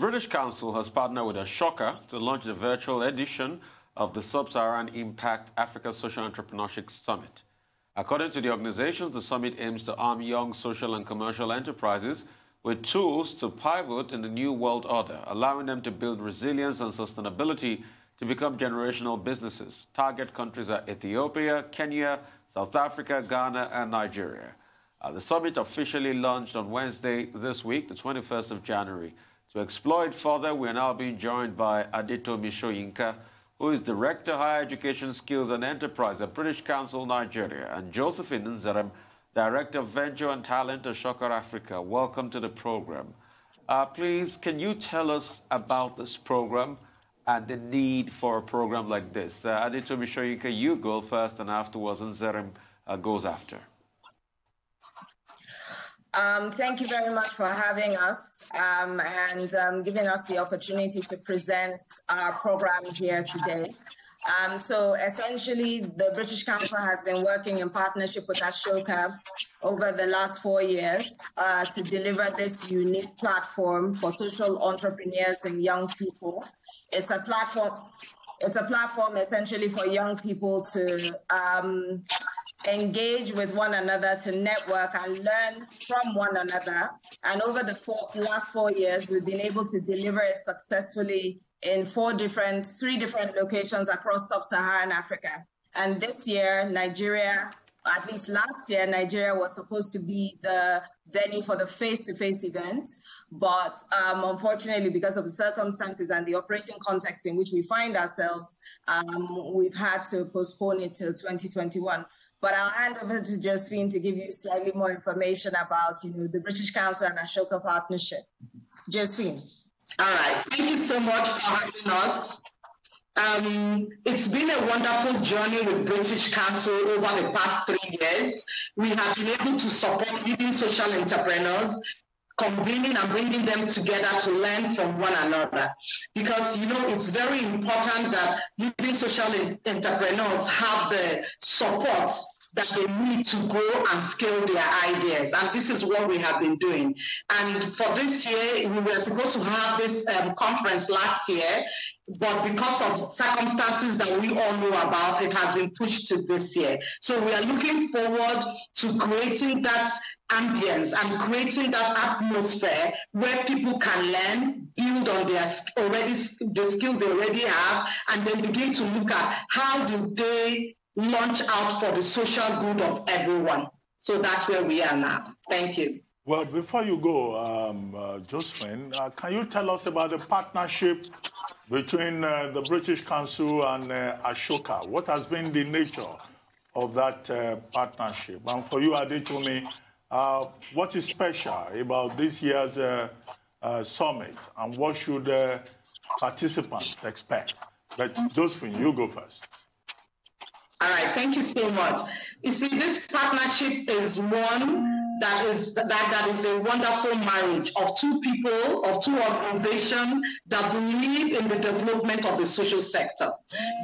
British Council has partnered with Ashoka to launch the virtual edition of the Sub-Saharan Impact Africa Social Entrepreneurship Summit. According to the organization, the summit aims to arm young social and commercial enterprises with tools to pivot in the new world order, allowing them to build resilience and sustainability to become generational businesses. Target countries are Ethiopia, Kenya, South Africa, Ghana, and Nigeria. The summit officially launched on Wednesday this week, the 21st of January. To explore it further, we are now being joined by Adetomi Soyinka, who is Director, Higher Education Skills and Enterprise at British Council, Nigeria, and Josephine Nzerem, Director of Venture and Talent at Council Africa. Welcome to the program. Please, can you tell us about this program and the need for a program like this? Adetomi Soyinka, you go first, and afterwards Nzerem goes after. Thank you very much for having us and giving us the opportunity to present our program here today. So essentially, the British Council has been working in partnership with Ashoka over the last 4 years to deliver this unique platform for social entrepreneurs and young people. It's a platform essentially for young people to engage with one another, to network and learn from one another. And over the last 4 years, we've been able to deliver it successfully in three different locations across sub-Saharan Africa. And this year, Nigeria, at least last year, Nigeria was supposed to be the venue for the face-to-face event. But unfortunately, because of the circumstances and the operating context in which we find ourselves, we've had to postpone it till 2021. But I'll hand over to Josephine to give you slightly more information about, the British Council and Ashoka partnership. Josephine. All right. Thank you so much for having us. It's been a wonderful journey with British Council over the past 3 years. We have been able to support leading social entrepreneurs, convening and bringing them together to learn from one another. Because, it's very important that leading social entrepreneurs have the support that they need to grow and scale their ideas. And this is what we have been doing. And for this year, we were supposed to have this conference last year, but because of circumstances that we all know about, it has been pushed to this year. So we are looking forward to creating that ambience and creating that atmosphere where people can learn, build on the skills they already have, and then begin to look at how do they launch out for the social good of everyone. So that's where we are now. Thank you. Well, before you go, Josephine, can you tell us about the partnership between the British Council and Ashoka? What has been the nature of that partnership? And for you, Adetomi, what is special about this year's summit, and what should participants expect? But Josephine, you go first. All right, thank you so much. You see, this partnership is one that is a wonderful marriage of two people, of two organizations that believe in the development of the social sector.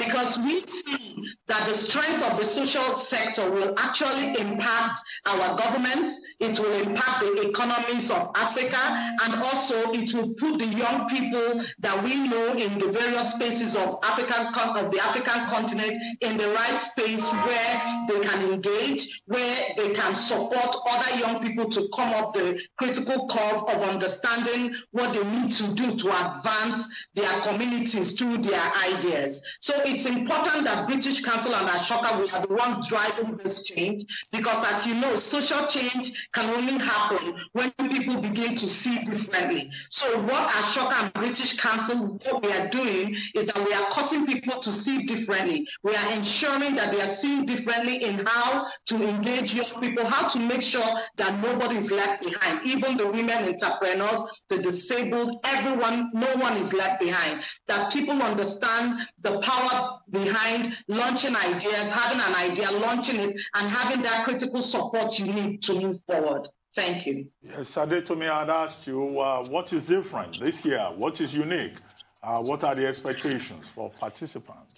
Because we see that the strength of the social sector will actually impact our governments, it will impact the economies of Africa, and also it will put the young people that we know in the various spaces of the African continent in the right space where they can engage, where they can support other young people to come up the critical curve of understanding what they need to do to advance their communities through their ideas. So it's important that British Council and Ashoka are the ones driving this change, because as you know, social change can only happen when people begin to see differently. So what Ashoka and British Council, what we are doing is that we are causing people to see differently. We are ensuring that they are seeing differently in how to engage young people, how to make sure that nobody is left behind, even the women entrepreneurs, the disabled, everyone, no one is left behind. That people understand the power behind launching ideas, having an idea, launching it, and having that critical support you need to move forward. Thank you. Yes, Adetomi, I'd asked you, what is different this year? What is unique? What are the expectations for participants?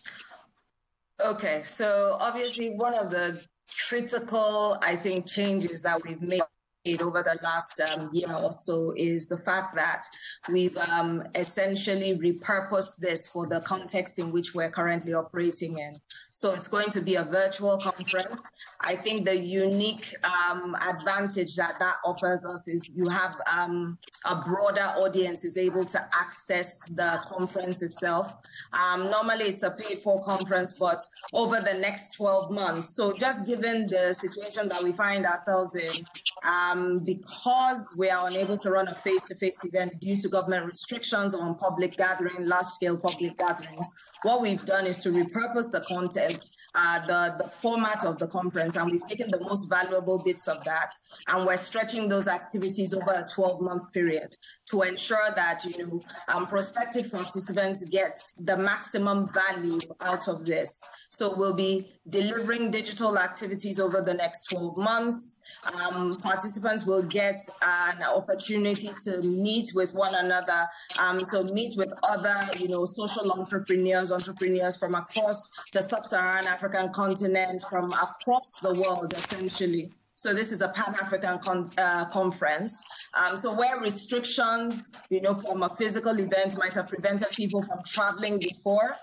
Okay, so obviously one of the critical, I think, changes that we've made over the last year or so is the fact that we've essentially repurposed this for the context in which we're currently operating in. So it's going to be a virtual conference. I think the unique advantage that offers us is you have a broader audience is able to access the conference itself. Normally it's a paid-for conference, but over the next 12 months. So just given the situation that we find ourselves in, because we are unable to run a face-to-face event due to government restrictions on public gathering, large-scale public gatherings, what we've done is to repurpose the content, the format of the conference, and we've taken the most valuable bits of that, and we're stretching those activities over a 12-month period to ensure that prospective participants get the maximum value out of this. So we'll be delivering digital activities over the next 12 months. Participants will get an opportunity to meet with one another. So meet with other, social entrepreneurs from across the sub-Saharan African continent, from across the world, essentially. So this is a Pan-African conference. So where restrictions, from a physical event might have prevented people from traveling before,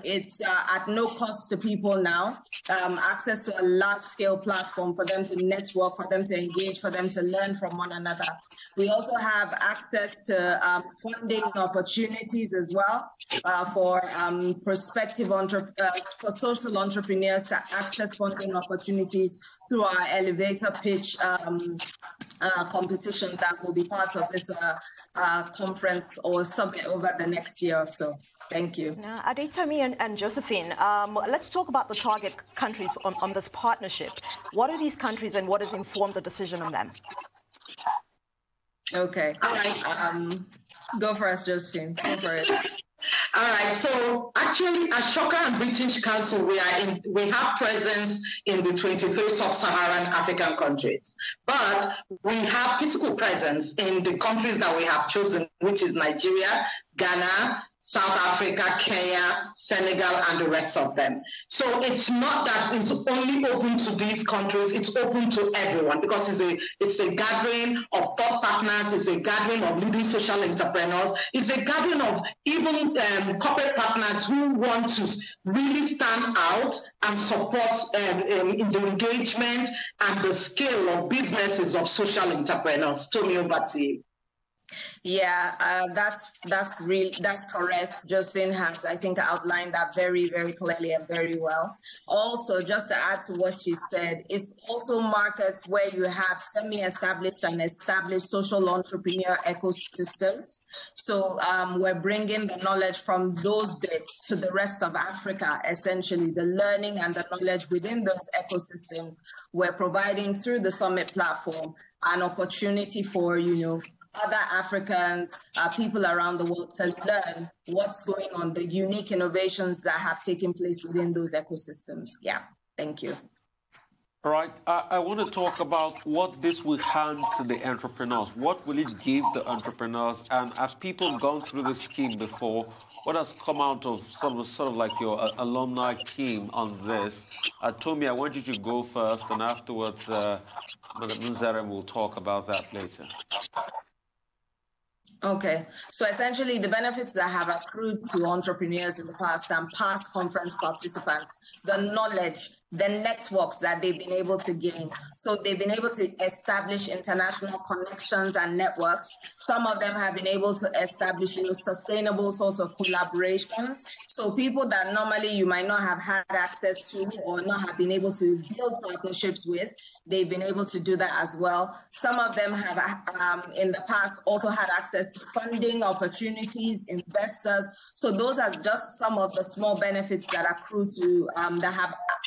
it's at no cost to people now. Access to a large-scale platform for them to network, for them to engage, for them to learn from one another. We also have access to funding opportunities as well for prospective for social entrepreneurs to access funding opportunities through our elevator pitch competition that will be part of this conference or summit over the next year or so. Thank you. Now, Adetomi and Josephine, let's talk about the target countries on this partnership. What are these countries and what has informed the decision on them? Okay. All right. Go for us, Josephine. Go for it. All right. So actually, Ashoka and British Council, we have presence in the 23 sub-Saharan African countries, but we have physical presence in the countries that we have chosen, which is Nigeria, Ghana, South Africa, Kenya, Senegal, and the rest of them. So it's not that it's only open to these countries, it's open to everyone, because it's a gathering of thought partners, it's a gathering of leading social entrepreneurs, it's a gathering of even corporate partners who want to really stand out and support in the engagement and the scale of businesses of social entrepreneurs. Tommy, over to you. Yeah, that's correct. Josephine has, I think, outlined that very, very clearly and very well. Also, just to add to what she said, it's also markets where you have semi-established and established social entrepreneur ecosystems. So we're bringing the knowledge from those bits to the rest of Africa, essentially, the learning and the knowledge within those ecosystems. We're providing through the Summit platform an opportunity for, other Africans, people around the world to learn what's going on, the unique innovations that have taken place within those ecosystems. Yeah, thank you. All right, I want to talk about what this will hand to the entrepreneurs. What will it give the entrepreneurs? And as people gone through the scheme before, what has come out of sort of like your alumni team on this? Tommy, I want you to go first, and afterwards, Nzerem will talk about that later. Okay, so essentially the benefits that have accrued to entrepreneurs in the past and past conference participants, the knowledge, the networks that they've been able to gain. So they've been able to establish international connections and networks. Some of them have been able to establish sustainable sorts of collaborations. So people that normally you might not have had access to or not have been able to build partnerships with, they've been able to do that as well. Some of them have in the past also had access to funding opportunities, investors. So those are just some of the small benefits that accrue to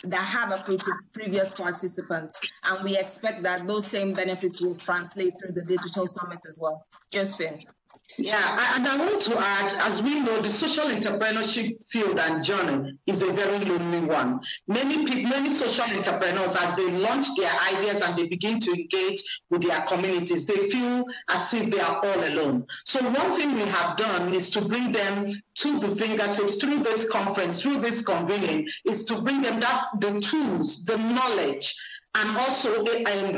that have accrued to previous participants. And we expect that those same benefits will translate through the digital summit as well. Josephine. Yeah, and I want to add, as we know, the social entrepreneurship field and journey is a very lonely one. Many social entrepreneurs, as they launch their ideas and they begin to engage with their communities, they feel as if they are all alone. So one thing we have done is to bring them to the fingertips through this conference, through this convening, is to bring them the tools, the knowledge, and also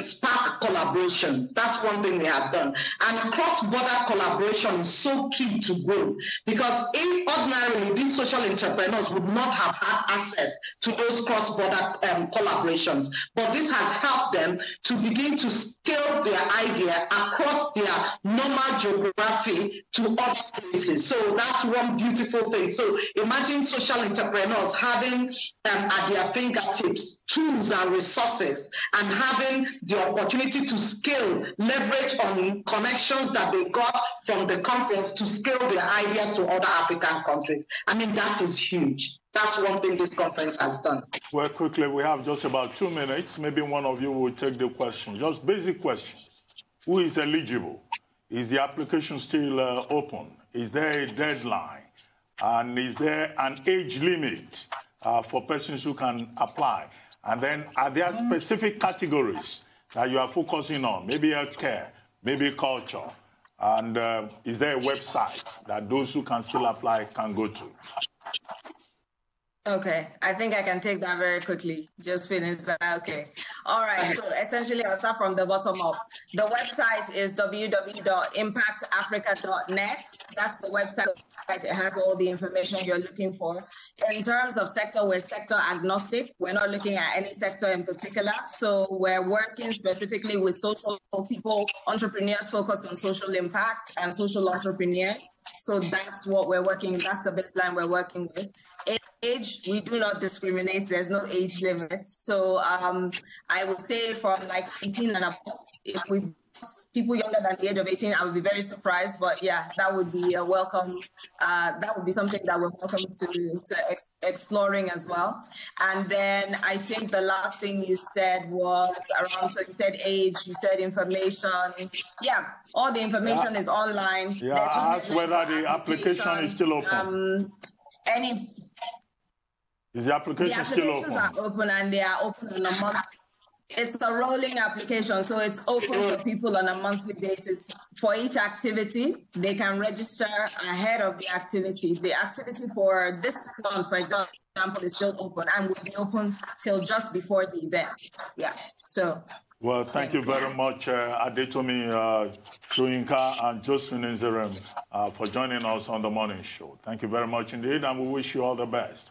spark collaborations. That's one thing we have done. And cross-border collaboration is so key to grow, because ordinarily these social entrepreneurs would not have had access to those cross-border collaborations. But this has helped them to begin to scale their idea across their normal geography to other places. So that's one beautiful thing. So imagine social entrepreneurs having at their fingertips tools and resources, and having the opportunity to scale, leverage on connections that they got from the conference to scale their ideas to other African countries. I mean, that is huge. That's one thing this conference has done. Well, quickly, we have just about 2 minutes. Maybe one of you will take the question. Just basic questions. Who is eligible? Is the application still open? Is there a deadline? And is there an age limit for persons who can apply? And then are there specific categories that you are focusing on? Maybe healthcare, maybe culture. And is there a website that those who can still apply can go to? Okay, I think I can take that very quickly. Just finish that. Okay. All right. So essentially, I'll start from the bottom up. The website is www.impactafrica.net. That's the website. It has all the information you're looking for. In terms of sector, we're sector agnostic. We're not looking at any sector in particular. So we're working specifically with social people, entrepreneurs focused on social impact and social entrepreneurs. So that's what we're working. That's the baseline we're working with. Age, we do not discriminate. There's no age limit. So I would say from like 18 and above, if we people younger than the age of 18, I would be very surprised. But yeah, that would be a welcome. That would be something that we're welcome to exploring as well. And then I think the last thing you said was around, so you said age, you said information. Yeah, all the information is online. Yeah, I asked whether the application is still open. Is the application still open? The applications are open, and they are open on a month. It's a rolling application, so it's open for people on a monthly basis. For each activity, they can register ahead of the activity. The activity for this month, for example, is still open and will be open till just before the event. Yeah, so. Well, thank you very much, Adetomi, Soyinka, and Josephine Nzerem for joining us on the morning show. Thank you very much indeed, and we wish you all the best.